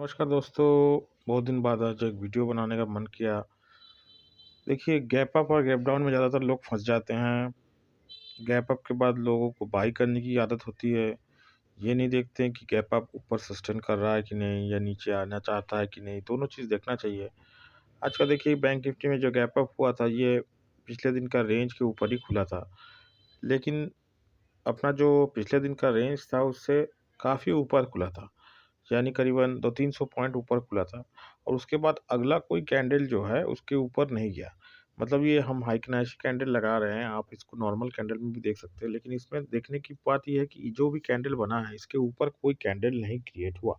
नमस्कार दोस्तों। बहुत दिन बाद आज एक वीडियो बनाने का मन किया। देखिए, गैप अप और गैप डाउन में ज़्यादातर लोग फंस जाते हैं। गैप अप के बाद लोगों को बाई करने की आदत होती है। ये नहीं देखते हैं कि गैप अप ऊपर सस्टेन कर रहा है कि नहीं, या नीचे आना चाहता है कि नहीं। दोनों चीज़ देखना चाहिए। आज का देखिए, बैंक निफ्टी में जो गैप अप हुआ था, ये पिछले दिन का रेंज के ऊपर ही खुला था। लेकिन अपना जो पिछले दिन का रेंज था, उससे काफ़ी ऊपर खुला था। यानी करीबन 200-300 पॉइंट ऊपर खुला था, और उसके बाद अगला कोई कैंडल जो है उसके ऊपर नहीं गया। मतलब ये हम हाइकनाइसी कैंडल लगा रहे हैं, आप इसको नॉर्मल कैंडल में भी देख सकते हैं, लेकिन इसमें देखने की बात ये है कि जो भी कैंडल बना है, इसके ऊपर कोई कैंडल नहीं क्रिएट हुआ,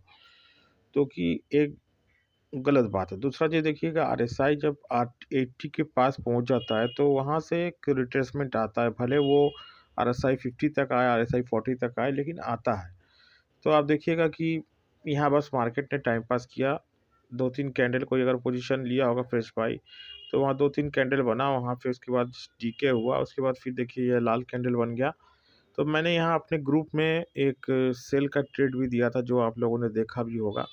तो कि एक गलत बात है। दूसरा चीज़ देखिएगा, आरएसआई जब 80 के पास पहुंच जाता है, तो वहां से एक रिट्रेसमेंट आता है। भले वो आरएसआई 50 तक आए, आरएसआई 40 तक आए, लेकिन आता है। तो आप देखिएगा कि यहाँ बस मार्केट ने टाइम पास किया। 2-3 कैंडल कोई अगर पोजीशन लिया होगा फ्रेश बाई, तो वहाँ 2-3 कैंडल बना वहाँ, फिर उसके बाद डीके हुआ, उसके बाद फिर देखिए ये लाल कैंडल बन गया। तो मैंने यहाँ अपने ग्रुप में एक सेल का ट्रेड भी दिया था, जो आप लोगों ने देखा भी होगा।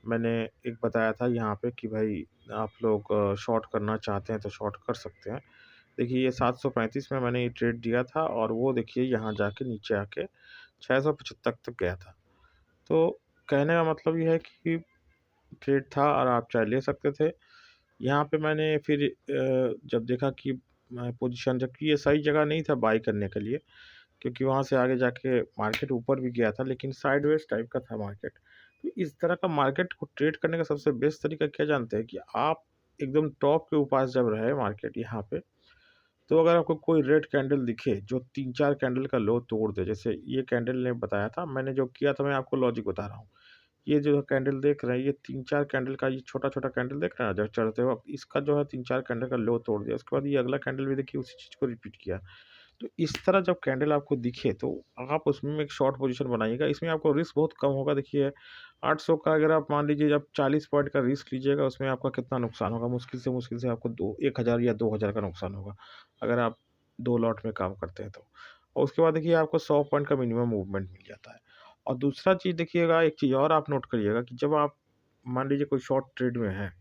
मैंने एक बताया था यहाँ पे कि भाई, आप लोग शॉर्ट करना चाहते हैं तो शॉर्ट कर सकते हैं। देखिए, ये 735 में मैंने ये ट्रेड दिया था, और वो देखिए यहाँ जाके नीचे आके 675 तक गया था। तो कहने का मतलब ये है कि ट्रेड था और आप चाहे ले सकते थे। यहाँ पे मैंने फिर जब देखा कि पोजीशन, जबकि ये सही जगह नहीं था बाई करने के लिए, क्योंकि वहाँ से आगे जाके मार्केट ऊपर भी गया था, लेकिन साइडवेज टाइप का था मार्केट। तो इस तरह का मार्केट को ट्रेड करने का सबसे बेस्ट तरीका क्या जानते हैं, कि आप एकदम टॉप के ऊपर जब रहे मार्केट यहाँ पे, तो अगर आपको कोई रेड कैंडल दिखे जो 3-4 कैंडल का लो तोड़ दे, जैसे ये कैंडल ने बताया था, मैंने जो किया था, मैं आपको लॉजिक बता रहा हूँ। ये जो कैंडल देख रहे हैं, ये 3-4 कैंडल का ये छोटा-छोटा कैंडल देख रहे हैं ना, जब चढ़ते वक़्त, इसका जो है 3-4 कैंडल का लो तोड़ दिया। उसके बाद ये अगला कैंडल भी देखिए उसी चीज़ को रिपीट किया। तो इस तरह जब कैंडल आपको दिखे, तो आप उसमें एक शॉर्ट पोजीशन बनाइएगा। इसमें आपको रिस्क बहुत कम होगा। देखिए, 800 का अगर आप मान लीजिए जब 40 पॉइंट का रिस्क लीजिएगा, उसमें आपका कितना नुकसान होगा? मुश्किल से आपको 1000 या 2000 का नुकसान होगा, अगर आप 2 लॉट में काम करते हैं तो। और उसके बाद देखिए, आपको 100 पॉइंट का मिनिमम मूवमेंट मिल जाता है। और दूसरा चीज़ देखिएगा, एक चीज़ और आप नोट करिएगा, कि जब आप मान लीजिए कोई शॉर्ट ट्रेड में हैं,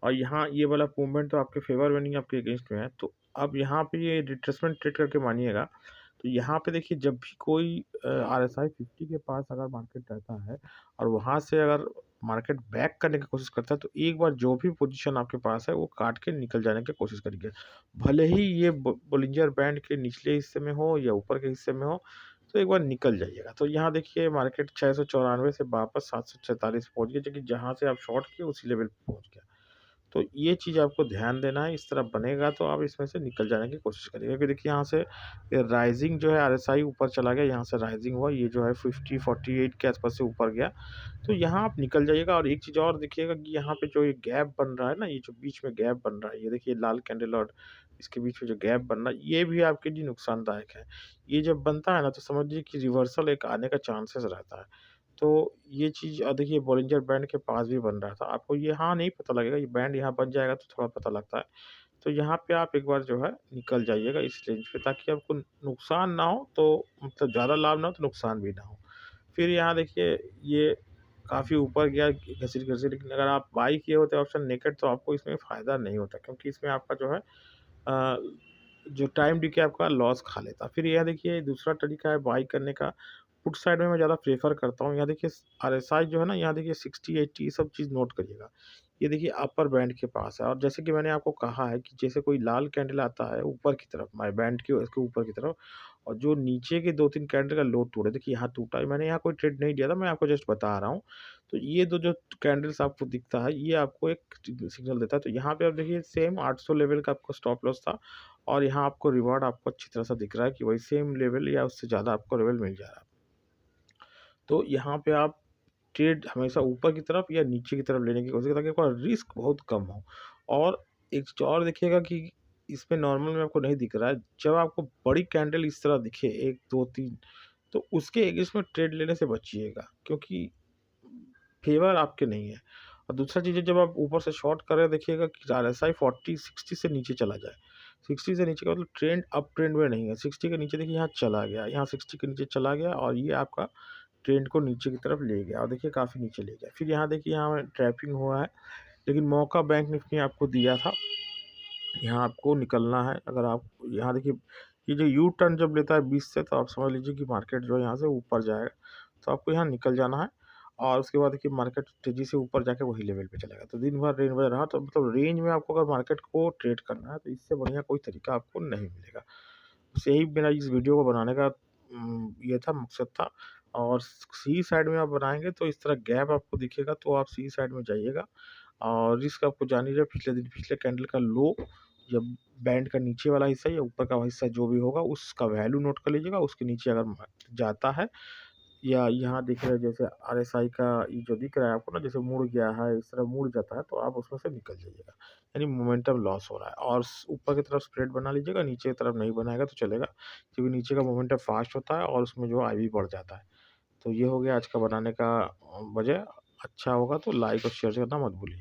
और यहाँ ये वाला मूवमेंट तो आपके फ़ेवर में नहीं, आपके अगेंस्ट में है, तो अब यहाँ पे ये रिट्रेसमेंट ट्रेड करके मानिएगा। तो यहाँ पे देखिए, जब भी कोई आरएसआई 50 के पास अगर मार्केट रहता है, और वहाँ से अगर मार्केट बैक करने की कोशिश करता है, तो एक बार जो भी पोजीशन आपके पास है, वो काट के निकल जाने की कोशिश करिए। भले ही ये बोलिंजर बैंड के निचले हिस्से में हो या ऊपर के हिस्से में हो, तो एक बार निकल जाइएगा। तो यहाँ देखिए, मार्केट 694 से वापस 746 पहुँच गया, जो कि जहाँ से आप शॉर्ट किए उसी लेवल पे पहुँच गया। तो ये चीज़ आपको ध्यान देना है। इस तरह बनेगा तो आप इसमें से निकल जाने की कोशिश करिएगा, क्योंकि देखिए, यहाँ से ये राइज़िंग जो है, आरएसआई ऊपर चला गया, यहाँ से राइज़िंग हुआ, ये जो है 50-48 के आस-पास से ऊपर गया। तो यहाँ आप निकल जाइएगा। और एक चीज़ और देखिएगा, कि यहाँ पे जो ये गैप बन रहा है ना, ये जो बीच में गैप बन रहा है, ये देखिए लाल कैंडल और इसके बीच में जो गैप बन रहा है, ये भी आपके लिए नुकसानदायक है। ये जब बनता है ना, तो समझिए कि रिवर्सल एक आने का चांसेस रहता है। तो ये चीज़ देखिए, बॉलिंजर बैंड के पास भी बन रहा था। आपको यहाँ नहीं पता लगेगा, ये बैंड यहाँ बन जाएगा तो थोड़ा पता लगता है। तो यहाँ पे आप एक बार जो है निकल जाइएगा इस रेंज पे, ताकि आपको नुकसान ना हो, तो मतलब ज़्यादा लाभ ना हो तो नुकसान भी ना हो। फिर यहाँ देखिए, ये काफ़ी ऊपर गया घसीट-घसीट, लेकिन अगर आप बाई किए होते ऑप्शन नेकेड, तो आपको इसमें फ़ायदा नहीं होता, क्योंकि इसमें आपका जो है अ, जो टाइम डीके आपका लॉस खा लेता। फिर यह देखिए, दूसरा तरीका है बाई करने का। पुट साइड में मैं ज़्यादा प्रेफ़र करता हूँ। यहाँ देखिए, आरएसआई जो है ना, यहाँ देखिए 60-80 ये सब चीज़ नोट करिएगा। ये देखिए अपर बैंड के पास है, और जैसे कि मैंने आपको कहा है, कि जैसे कोई लाल कैंडल आता है ऊपर की तरफ, माय बैंड के इसके ऊपर की तरफ, और जो नीचे के 2-3 कैंडल का लो तोड़े, देखिए यहाँ टूटा है। मैंने यहाँ कोई ट्रेड नहीं दिया था, मैं आपको जस्ट बता रहा हूँ। तो ये 2 जो कैंडल्स आपको दिखता है, ये आपको एक सिग्नल देता है। तो यहाँ पे आप देखिए, सेम 800 लेवल का आपको स्टॉप लॉस था, और यहाँ आपको रिवार्ड आपको अच्छी तरह से दिख रहा है, कि वही सेम लेवल या उससे ज़्यादा आपको लेवल मिल जा रहा है। तो यहाँ पे आप ट्रेड हमेशा ऊपर की तरफ या नीचे की तरफ लेने की कोशिश करें, ताकि आपका रिस्क बहुत कम हो। और एक चीज़ और देखिएगा, कि इसमें नॉर्मल में आपको नहीं दिख रहा है, जब आपको बड़ी कैंडल इस तरह दिखे 1, 2, 3, तो उसके अगेंस्ट में ट्रेड लेने से बचिएगा, क्योंकि फेवर आपके नहीं है। और दूसरा चीज़ है, जब आप ऊपर से शॉर्ट कर रहे हैं, देखिएगा कि आरएसआई 40-60 से नीचे चला जाए। 60 से नीचे का मतलब ट्रेंड अप ट्रेंड में नहीं है। 60 के नीचे देखिए, यहाँ चला गया, यहाँ 60 के नीचे चला गया, और ये आपका ट्रेंड को नीचे की तरफ ले गया और देखिए काफ़ी नीचे ले गया। फिर यहाँ देखिए यहाँ ट्रैपिंग हुआ है, लेकिन मौका बैंक निफ्टी ने आपको दिया था। यहाँ आपको निकलना है। अगर आप यहाँ देखिए ये जो यू टर्न जब लेता है 20 से, तो आप समझ लीजिए कि मार्केट जो है यहाँ से ऊपर जाएगा। तो आपको यहाँ निकल जाना है और उसके बाद देखिए मार्केट तेज़ी से ऊपर जाके वही लेवल पे चलेगा। तो दिन भर रेंज में रहा, तो मतलब रेंज में आपको अगर मार्केट को ट्रेड करना है तो इससे बढ़िया कोई तरीका आपको नहीं मिलेगा। बस यही मेरा इस वीडियो को बनाने का ये था, मकसद था। और सी साइड में आप बनाएँगे तो इस तरह गैप आपको दिखेगा, तो आप सी साइड में जाइएगा। और रिस्क आपको जान ही रहे, पिछले कैंडल का लो या बैंड का नीचे वाला हिस्सा या ऊपर का हिस्सा जो भी होगा उसका वैल्यू नोट कर लीजिएगा। उसके नीचे अगर जाता है या यहाँ दिख रहा है जैसे आरएसआई का ये जो दिख रहा है आपको ना, जैसे मुड़ गया है, इस तरह मुड़ जाता है, तो आप उसमें से निकल जाइएगा। यानी मोमेंटम लॉस हो रहा है और ऊपर की तरफ स्प्रेड बना लीजिएगा, नीचे की तरफ नहीं बनाएगा तो चलेगा, क्योंकि नीचे का मोमेंटम फास्ट होता है और उसमें जो आईवी बढ़ जाता है। तो ये हो गया आज का बनाने का वजह। अच्छा होगा तो लाइक और शेयर करना मत भूलिए।